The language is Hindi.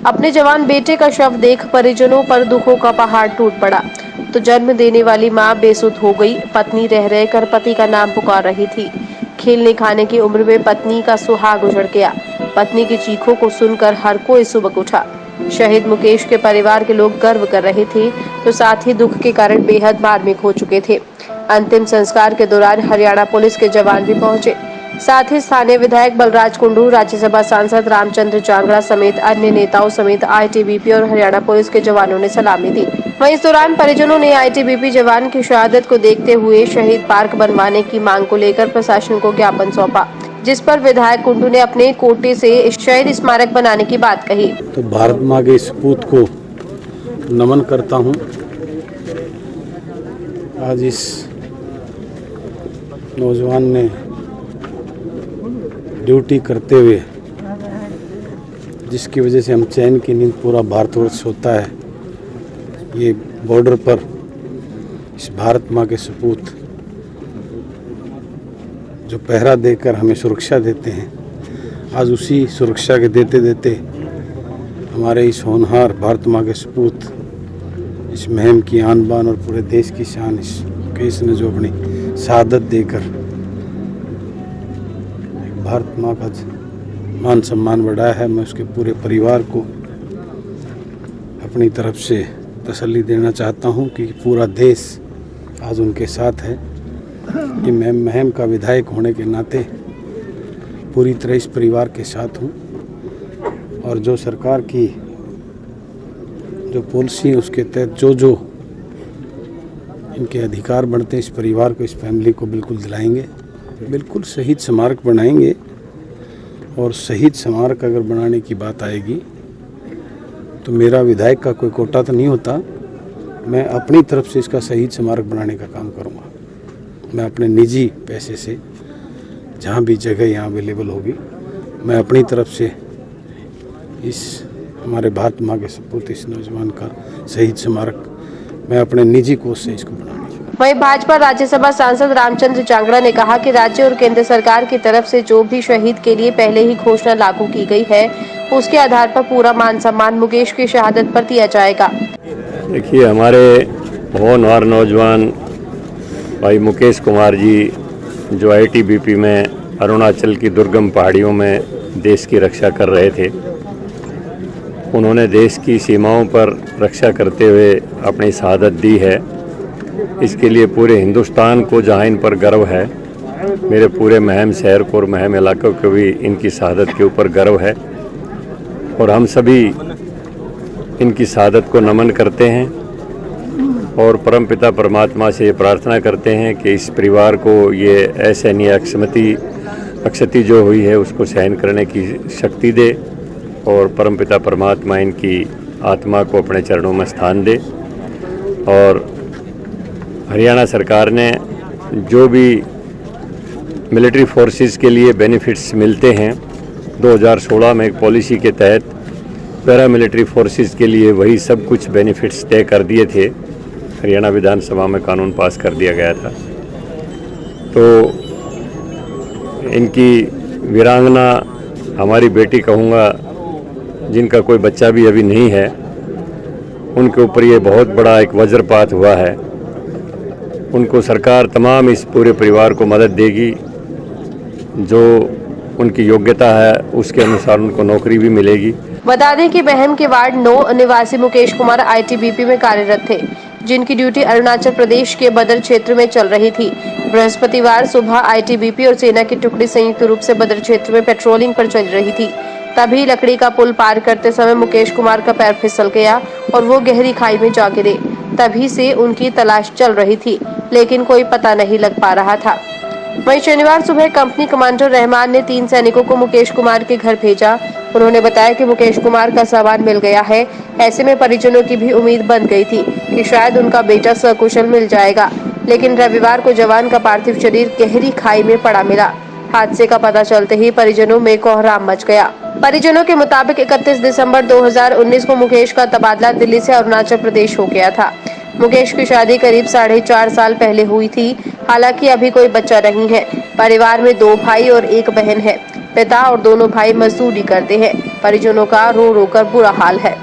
अपने जवान बेटे का शव देख परिजनों पर दुखों का पहाड़ टूट पड़ा। तो जन्म देने वाली मां बेसुध हो गई। पत्नी रह रहकर पति का नाम पुकार रही थी। खेलने खाने की उम्र में पत्नी का सुहाग उजड़ गया। पत्नी की चीखों को सुनकर हर कोई सुबक उठा। शहीद मुकेश के परिवार के लोग गर्व कर रहे थे, तो साथ ही दुख के कारण बेहद मार्मिक हो चुके थे। अंतिम संस्कार के दौरान हरियाणा पुलिस के जवान भी पहुंचे। साथ ही स्थानीय विधायक बलराज कुंडू, राज्यसभा सांसद रामचंद्र जांगड़ा समेत अन्य नेताओं समेत आईटीबीपी और हरियाणा पुलिस के जवानों ने सलामी दी। वहीं इस दौरान परिजनों ने आईटीबीपी जवान की शहादत को देखते हुए शहीद पार्क बनवाने की मांग को लेकर प्रशासन को ज्ञापन सौंपा, जिस पर विधायक कुंडू ने अपने कोटे से शहीद स्मारक बनाने की बात कही। तो भारत माँ के सपूत को नमन करता हूँ। आज इस नौजवान ने ड्यूटी करते हुए, जिसकी वजह से हम चैन की नींद पूरा भारतवर्ष सोता है, ये बॉर्डर पर इस भारत माँ के सपूत जो पहरा देकर हमें सुरक्षा देते हैं, आज उसी सुरक्षा के देते देते हमारे इस होनहार भारत माँ के सपूत, इस मुहिम की आन बान और पूरे देश की शान इस मुकेश ने जो अपनी शहादत देकर भारत माँ का मान सम्मान बढ़ाया है, मैं उसके पूरे परिवार को अपनी तरफ से तसल्ली देना चाहता हूँ कि पूरा देश आज उनके साथ है। कि मैं मुहिम का विधायक होने के नाते पूरी तरह इस परिवार के साथ हूँ और जो सरकार की जो पॉलिसी है उसके तहत जो इनके अधिकार बढ़ते हैं, इस परिवार को, इस फैमिली को बिल्कुल दिलाएंगे। बिल्कुल शहीद स्मारक बनाएंगे और शहीद स्मारक अगर बनाने की बात आएगी तो मेरा विधायक का कोई कोटा तो नहीं होता। मैं अपनी तरफ से इसका शहीद स्मारक बनाने का काम करूँगा। मैं अपने निजी पैसे से जहाँ भी जगह यहाँ अवेलेबल होगी, मैं अपनी तरफ से इस हमारे भारत माँ के सपूत इस नौजवान का शहीद स्मारक मैं अपने निजी कोष से इसको बनाऊंगा। वहीं भाजपा राज्यसभा सांसद रामचंद्र जांगड़ा ने कहा कि राज्य और केंद्र सरकार की तरफ से जो भी शहीद के लिए पहले ही घोषणा लागू की गई है, उसके आधार पर पूरा मान सम्मान मुकेश की शहादत पर दिया जाएगा। देखिए, हमारे होनहार नौजवान भाई मुकेश कुमार जी जो आईटीबीपी में अरुणाचल की दुर्गम पहाड़ियों में देश की रक्षा कर रहे थे, उन्होंने देश की सीमाओं पर रक्षा करते हुए अपनी शहादत दी है। इसके लिए पूरे हिंदुस्तान को जहां इन पर गर्व है, मेरे पूरे महम शहर को और महम इलाकों को भी इनकी शहादत के ऊपर गर्व है और हम सभी इनकी शहादत को नमन करते हैं और परमपिता परमात्मा से ये प्रार्थना करते हैं कि इस परिवार को ये असहनीय अक्षति जो हुई है उसको सहन करने की शक्ति दे और परमपिता परमात्मा इनकी आत्मा को अपने चरणों में स्थान दे। और हरियाणा सरकार ने जो भी मिलिट्री फोर्सेस के लिए बेनिफिट्स मिलते हैं 2016 में एक पॉलिसी के तहत पैरा मिलिट्री फोर्सेस के लिए वही सब कुछ बेनिफिट्स तय कर दिए थे। हरियाणा विधानसभा में कानून पास कर दिया गया था। तो इनकी वीरांगना हमारी बेटी कहूँगा, जिनका कोई बच्चा भी अभी नहीं है, उनके ऊपर ये बहुत बड़ा एक वज्रपात हुआ है। उनको सरकार तमाम इस पूरे परिवार को मदद देगी, जो उनकी योग्यता है उसके अनुसार उनको नौकरी भी मिलेगी। बता दें कि महम के वार्ड 9 निवासी मुकेश कुमार आईटीबीपी में कार्यरत थे, जिनकी ड्यूटी अरुणाचल प्रदेश के बदर क्षेत्र में चल रही थी। बृहस्पतिवार सुबह आईटीबीपी और सेना की टुकड़ी संयुक्त रूप से बदर क्षेत्र में पेट्रोलिंग पर चल रही थी। तभी लकड़ी का पुल पार करते समय मुकेश कुमार का पैर फिसल गया और वो गहरी खाई में जा गिरे। तभी से उनकी तलाश चल रही थी, लेकिन कोई पता नहीं लग पा रहा था। वहीं शनिवार सुबह कंपनी कमांडर रहमान ने 3 सैनिकों को मुकेश कुमार के घर भेजा। उन्होंने बताया कि मुकेश कुमार का सामान मिल गया है। ऐसे में परिजनों की भी उम्मीद बन गई थी कि शायद उनका बेटा सकुशल मिल जाएगा, लेकिन रविवार को जवान का पार्थिव शरीर गहरी खाई में पड़ा मिला। हादसे का पता चलते ही परिजनों में कोहराम मच गया। परिजनों के मुताबिक 31 दिसंबर 2019 को मुकेश का तबादला दिल्ली से अरुणाचल प्रदेश हो गया था। मुकेश की शादी करीब 4.5 साल पहले हुई थी। हालांकि अभी कोई बच्चा नहीं है। परिवार में 2 भाई और 1 बहन है। पिता और दोनों भाई मजदूरी करते हैं। परिजनों का रो रो कर बुरा हाल है।